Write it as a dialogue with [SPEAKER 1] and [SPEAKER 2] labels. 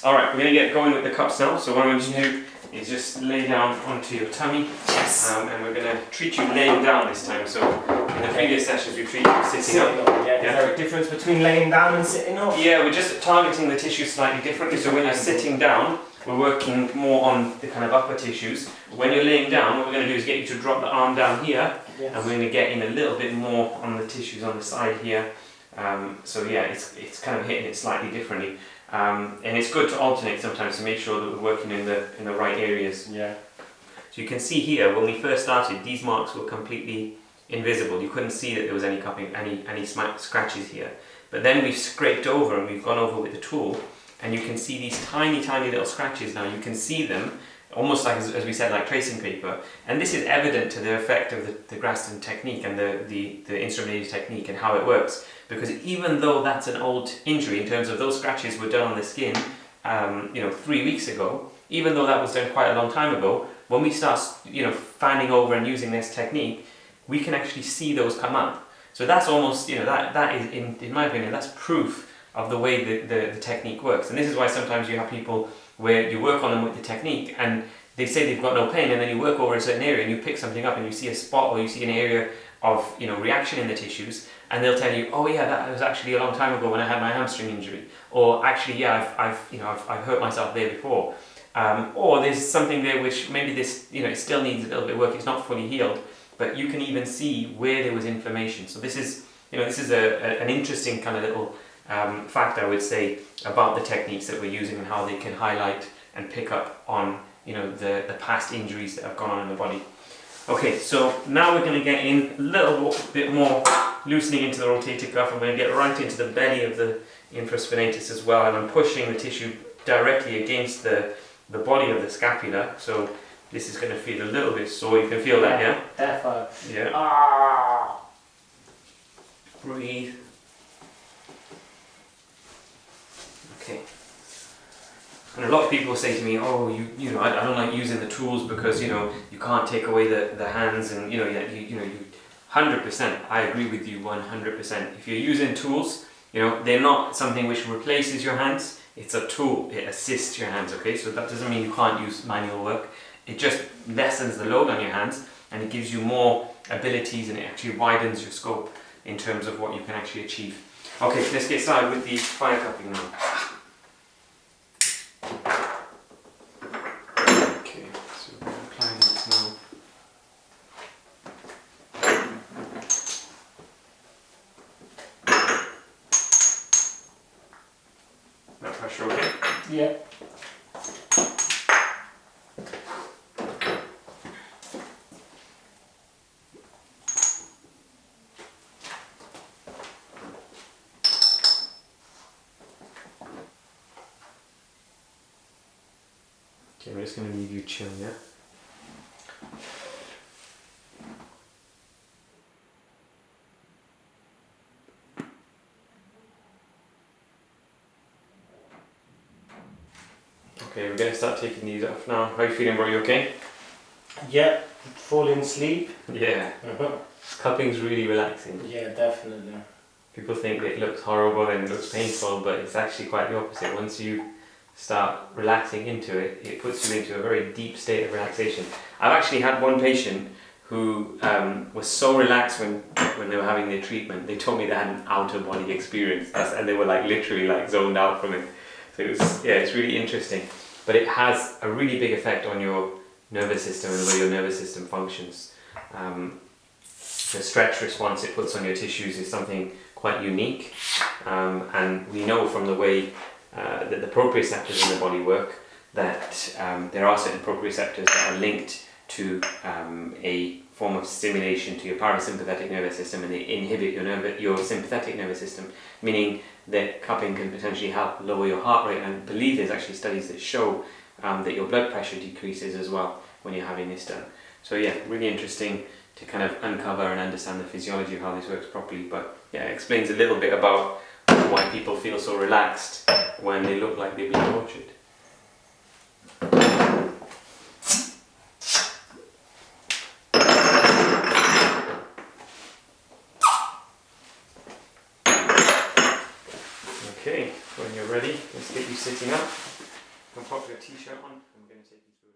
[SPEAKER 1] Alright, we're going to get going with the cups now. So what I'm going to do is just lay down onto your tummy.
[SPEAKER 2] Yes.
[SPEAKER 1] And we're going to treat you laying down this time. So in the previous sessions we treated you sitting up.
[SPEAKER 2] Yeah. Is there a difference between laying down and sitting up?
[SPEAKER 1] Yeah, we're just targeting the tissue slightly differently. So when you're sitting down, we're working more on the kind of upper tissues. When you're laying down, what we're going to do is get you to drop the arm down here.
[SPEAKER 2] Yes.
[SPEAKER 1] And we're going to get in a little bit more on the tissues on the side here. So yeah, it's kind of hitting it slightly differently. And it's good to alternate sometimes to make sure that we're working in the right areas.
[SPEAKER 2] Yeah.
[SPEAKER 1] So you can see here, when we first started, these marks were completely invisible. You couldn't see that there was any cupping, any scratches here. But then we've scraped over and we've gone over with the tool, and you can see these tiny, tiny little scratches now. You can see them almost like, as we said, like tracing paper. And this is evident to the effect of the Graston technique and the instrument-aided technique and how it works. Because even though that's an old injury, in terms of those scratches were done on the skin, 3 weeks ago, even though that was done quite a long time ago, when we start, fanning over and using this technique, we can actually see those come up. So that's almost, that is, in my opinion, that's proof of the way the technique works. And this is why sometimes you have people where you work on them with the technique and they say they've got no pain, and then you work over a certain area and you pick something up and you see a spot or you see an area of reaction in the tissues, and they'll tell you, oh yeah, that was actually a long time ago when I had my hamstring injury, or actually yeah, I've hurt myself there before, or there's something there which maybe this it still needs a little bit of work, it's not fully healed, but you can even see where there was inflammation. So this is an interesting kind of little fact, I would say, about the techniques that we're using and how they can highlight and pick up on the past injuries that have gone on in the body. Okay, so now we're going to get in a little bit more loosening into the rotator cuff, and we're going to get right into the belly of the infraspinatus as well, and I'm pushing the tissue directly against the body of the scapula, so this is going to feel a little bit sore. You can feel that, yeah?
[SPEAKER 2] Definitely.
[SPEAKER 1] Yeah.
[SPEAKER 2] Ah.
[SPEAKER 1] Breathe. Okay. And a lot of people say to me, oh, I don't like using the tools because you can't take away the hands, and you 100%. I agree with you 100%. If you're using tools, they're not something which replaces your hands. It's a tool. It assists your hands. Okay, so that doesn't mean you can't use manual work. It just lessens the load on your hands, and it gives you more abilities, and it actually widens your scope in terms of what you can actually achieve. Okay, let's get started with the fire cupping now. Okay, so we're going to apply this now. That pressure okay?
[SPEAKER 2] Yeah.
[SPEAKER 1] Okay, we're just going to leave you chill, yeah? Okay, we're going to start taking these off now. How are you feeling, bro? You okay?
[SPEAKER 2] Yeah. Falling asleep.
[SPEAKER 1] Yeah. Cupping's really relaxing.
[SPEAKER 2] Yeah, definitely.
[SPEAKER 1] People think it looks horrible and it looks painful, but it's actually quite the opposite. Once you start relaxing into it, it puts you into a very deep state of relaxation. I've actually had one patient who was so relaxed when they were having their treatment. They told me they had an outer body experience, and they were literally zoned out from it. So it's really interesting. But it has a really big effect on your nervous system and the way your nervous system functions. The stretch response it puts on your tissues is something quite unique, and we know from the way that the proprioceptors in the body work that there are certain proprioceptors that are linked to a form of stimulation to your parasympathetic nervous system, and they inhibit your sympathetic nervous system, meaning that cupping can potentially help lower your heart rate. And I believe there's actually studies that show that your blood pressure decreases as well when you're having this done. So yeah, really interesting to kind of uncover and understand the physiology of how this works properly. But yeah, it explains a little bit about why people feel so relaxed when they look like they've been tortured. Okay, when you're ready, let's get you sitting up. can pop your t-shirt on and we're going to take you through.